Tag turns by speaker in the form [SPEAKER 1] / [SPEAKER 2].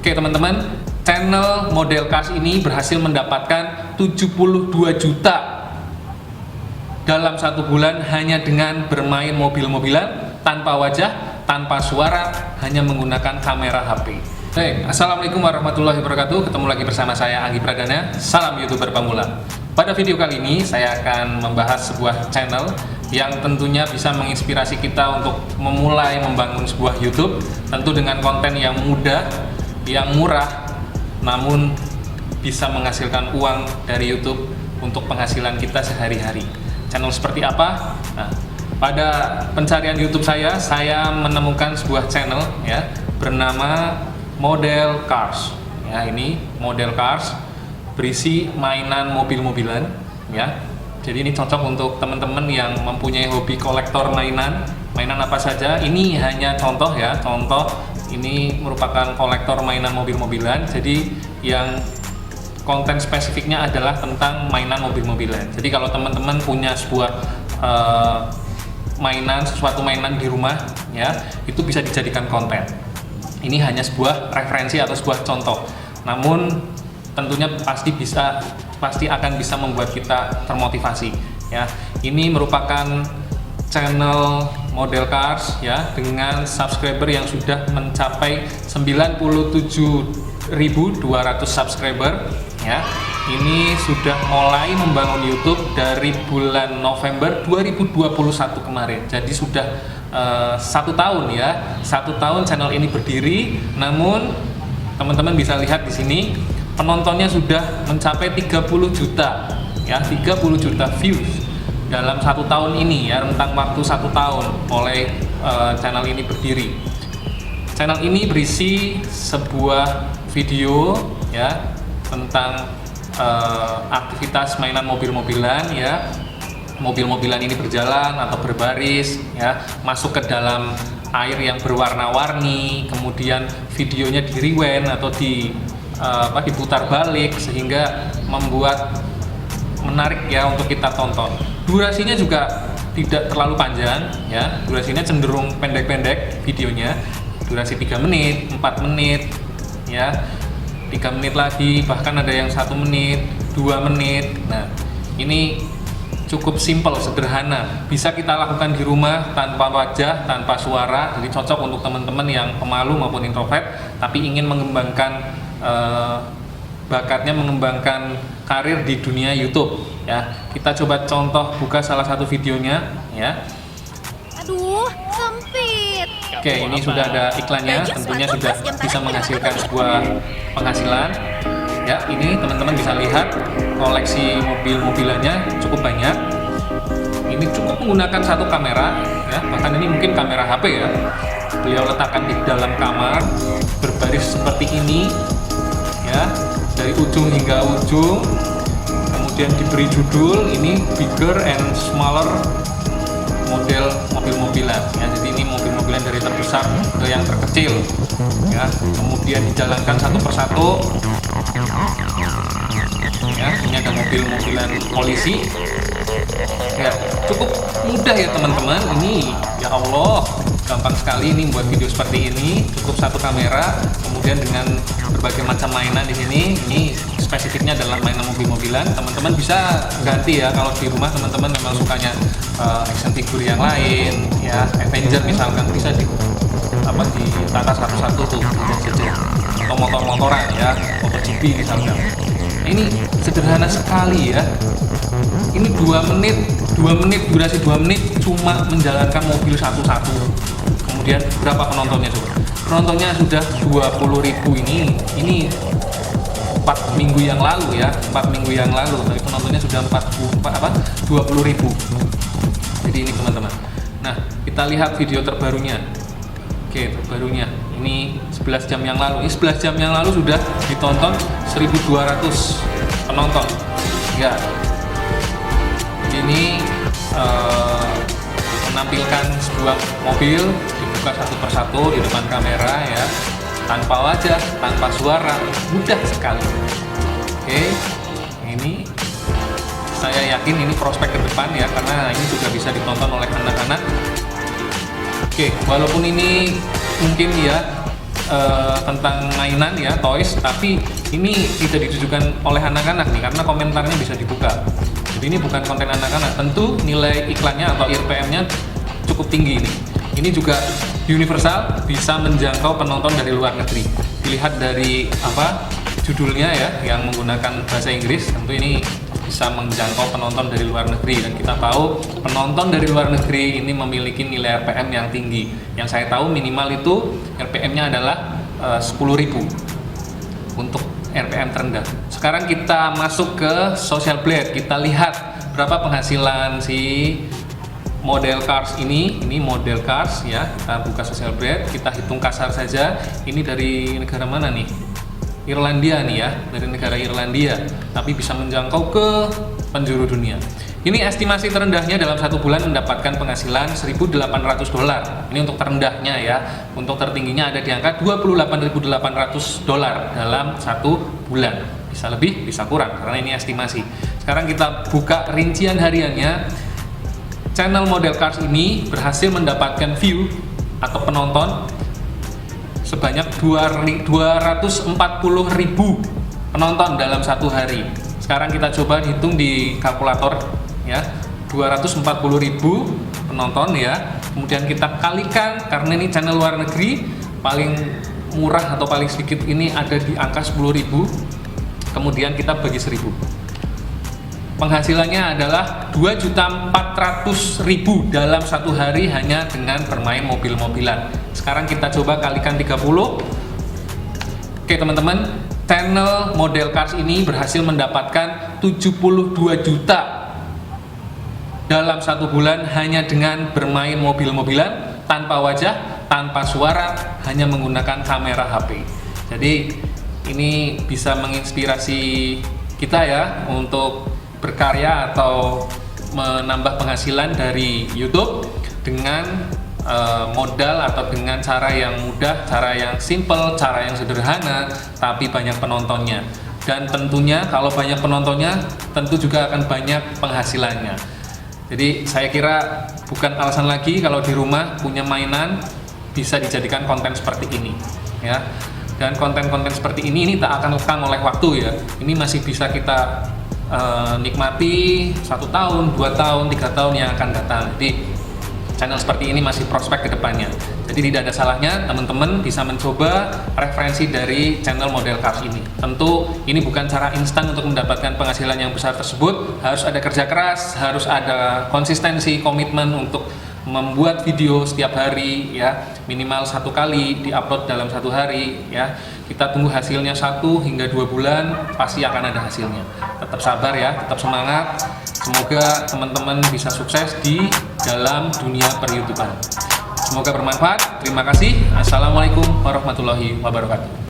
[SPEAKER 1] Oke teman-teman, channel Model Cars ini berhasil mendapatkan 72 juta dalam 1 bulan hanya dengan bermain mobil-mobilan tanpa wajah, tanpa suara, hanya menggunakan kamera HP. Baik, Assalamualaikum warahmatullahi wabarakatuh. Ketemu lagi bersama saya Anggi Pradana. Salam YouTuber pemula. Pada video kali ini saya akan membahas sebuah channel yang tentunya bisa menginspirasi kita untuk memulai membangun sebuah YouTube, tentu dengan konten yang mudah, yang murah, namun bisa menghasilkan uang dari YouTube untuk penghasilan kita sehari-hari. Channel seperti apa? Nah, pada pencarian YouTube saya menemukan sebuah channel ya bernama Model Cars. Ya, ini Model Cars berisi mainan mobil-mobilan ya. Jadi ini cocok untuk teman-teman yang mempunyai hobi kolektor mainan apa saja. Ini hanya contoh ya, contoh ini merupakan kolektor mainan mobil-mobilan. Jadi yang konten spesifiknya adalah tentang mainan mobil-mobilan. Jadi kalau teman-teman punya sebuah sesuatu mainan di rumah ya, itu bisa dijadikan konten. Ini hanya sebuah referensi atau sebuah contoh. Namun tentunya pasti akan bisa membuat kita termotivasi ya. Ini merupakan channel Model Cars ya dengan subscriber yang sudah mencapai 97.200 subscriber ya. Ini sudah mulai membangun YouTube dari bulan November 2021 kemarin. Jadi sudah 1 tahun ya. 1 tahun channel ini berdiri. Namun teman-teman bisa lihat di sini penontonnya sudah mencapai 30 juta ya, 30 juta views dalam 1 tahun ini ya, rentang waktu 1 tahun mulai channel ini berdiri. Channel ini berisi sebuah video ya tentang aktivitas mainan mobil-mobilan ya. Mobil-mobilan ini berjalan atau berbaris ya, masuk ke dalam air yang berwarna-warni, kemudian videonya di rewind atau diputar balik sehingga membuat menarik ya untuk kita tonton. Durasinya juga tidak terlalu panjang ya, durasinya cenderung pendek-pendek videonya, durasi 3 menit, 4 menit ya, 3 menit lagi, bahkan ada yang 1 menit, 2 menit. Nah, ini cukup simple, sederhana, bisa kita lakukan di rumah tanpa wajah, tanpa suara. Jadi cocok untuk teman-teman yang pemalu maupun introvert tapi ingin mengembangkan bakatnya, mengembangkan karir di dunia YouTube ya. Kita coba contoh buka salah satu videonya ya.
[SPEAKER 2] Aduh, sempit.
[SPEAKER 1] Oke, ini sudah ada iklannya, tentunya sudah bisa menghasilkan sebuah penghasilan ya. Ini teman-teman bisa lihat koleksi mobil-mobilannya cukup banyak. Ini cukup menggunakan 1 kamera ya, bahkan ini mungkin kamera HP ya. Beliau letakkan di dalam kamar berbaris seperti ini ya, dari ujung hingga ujung. Kemudian diberi judul ini bigger and smaller model mobil-mobilan ya. Jadi ini mobil-mobilan dari terbesar ke yang terkecil ya. Kemudian dijalankan satu persatu ya. Ini ada mobil-mobilan polisi ya. Cukup mudah ya teman-teman. Ini ya Allah, gampang sekali ini buat video seperti ini. Cukup 1 kamera, kemudian dengan berbagai macam mainan di sini. Ini spesifiknya adalah mainan mobil-mobilan. Teman-teman bisa ganti ya, kalau di rumah teman-teman memang sukanya action figure yang lain ya, Avenger misalkan, bisa ditata satu-satu tuh atau motor-motoran ya, MotoGP misalkan. Ini sederhana sekali ya. Ini 2 menit, durasi 2 menit cuma menjalankan mobil satu-satu. Kemudian berapa penontonnya coba? Penontonnya sudah 20.000 ini 4 minggu yang lalu ya, 4 minggu yang lalu. Tapi penontonnya sudah 20.000. Jadi ini teman-teman. Nah, kita lihat video terbarunya. Oke, terbarunya. Ini 11 jam yang lalu. Ini 11 jam yang lalu sudah ditonton 1.200 penonton. Ya. Ini menampilkan sebuah mobil dibuka satu persatu di depan kamera ya, tanpa wajah, tanpa suara, mudah sekali. Oke, ini saya yakin ini prospek ke depan ya, karena ini juga bisa ditonton oleh anak-anak. Oke, walaupun ini mungkin ya tentang mainan ya, toys, tapi ini tidak ditujukan oleh anak-anak nih karena komentarnya bisa dibuka. Jadi ini bukan konten anak-anak. Tentu nilai iklannya atau IRPM-nya cukup tinggi nih. Ini juga universal, bisa menjangkau penonton dari luar negeri. Dilihat dari judulnya ya, yang menggunakan bahasa Inggris, tentu ini bisa menjangkau penonton dari luar negeri, dan kita tahu penonton dari luar negeri ini memiliki nilai RPM yang tinggi. Yang saya tahu minimal itu RPM-nya adalah 10.000 untuk RPM terendah. Sekarang kita masuk ke Social Blade, kita lihat berapa penghasilan si model cars ini model cars ya. Kita buka Social Blade, kita hitung kasar saja. Ini dari negara mana nih? Irlandia nih ya, dari negara Irlandia, tapi bisa menjangkau ke penjuru dunia. Ini estimasi terendahnya dalam satu bulan mendapatkan penghasilan $1.800. Ini untuk terendahnya ya. Untuk tertingginya ada di angka $28.800 dalam satu bulan. Bisa lebih, bisa kurang, karena ini estimasi. Sekarang kita buka rincian hariannya. Channel Model Cars ini berhasil mendapatkan view atau penonton sebanyak 240.000 penonton dalam satu hari. Sekarang kita coba hitung di kalkulator ya, 240.000 penonton ya. Kemudian kita kalikan, karena ini channel luar negeri, paling murah atau paling sedikit ini ada di angka 10.000. Kemudian kita bagi 1.000. Penghasilannya adalah 2.400.000 dalam satu hari hanya dengan bermain mobil-mobilan. Sekarang kita coba kalikan 30. Oke teman-teman, channel Model Cars ini berhasil mendapatkan 72 juta dalam satu bulan hanya dengan bermain mobil-mobilan, tanpa wajah, tanpa suara, hanya menggunakan kamera HP. Jadi ini bisa menginspirasi kita ya untuk berkarya atau menambah penghasilan dari YouTube dengan modal atau dengan cara yang mudah, cara yang simple, cara yang sederhana, tapi banyak penontonnya. Dan tentunya kalau banyak penontonnya, tentu juga akan banyak penghasilannya. Jadi saya kira bukan alasan lagi kalau di rumah punya mainan bisa dijadikan konten seperti ini ya. Dan konten-konten seperti ini tak akan lekang oleh waktu ya. Ini masih bisa kita nikmati 1 tahun, 2 tahun, 3 tahun yang akan datang. Jadi channel seperti ini masih prospek ke depannya. Jadi tidak ada salahnya teman-teman bisa mencoba referensi dari channel Model Cars ini. Tentu ini bukan cara instan untuk mendapatkan penghasilan yang besar tersebut. Harus ada kerja keras, harus ada konsistensi, komitmen untuk membuat video setiap hari ya, minimal 1 kali diupload dalam 1 hari ya. Kita tunggu hasilnya 1 hingga 2 bulan, pasti akan ada hasilnya. Tetap sabar ya, tetap semangat. Semoga teman-teman bisa sukses di dalam dunia per-YouTuber. Semoga bermanfaat. Terima kasih. Assalamualaikum warahmatullahi wabarakatuh.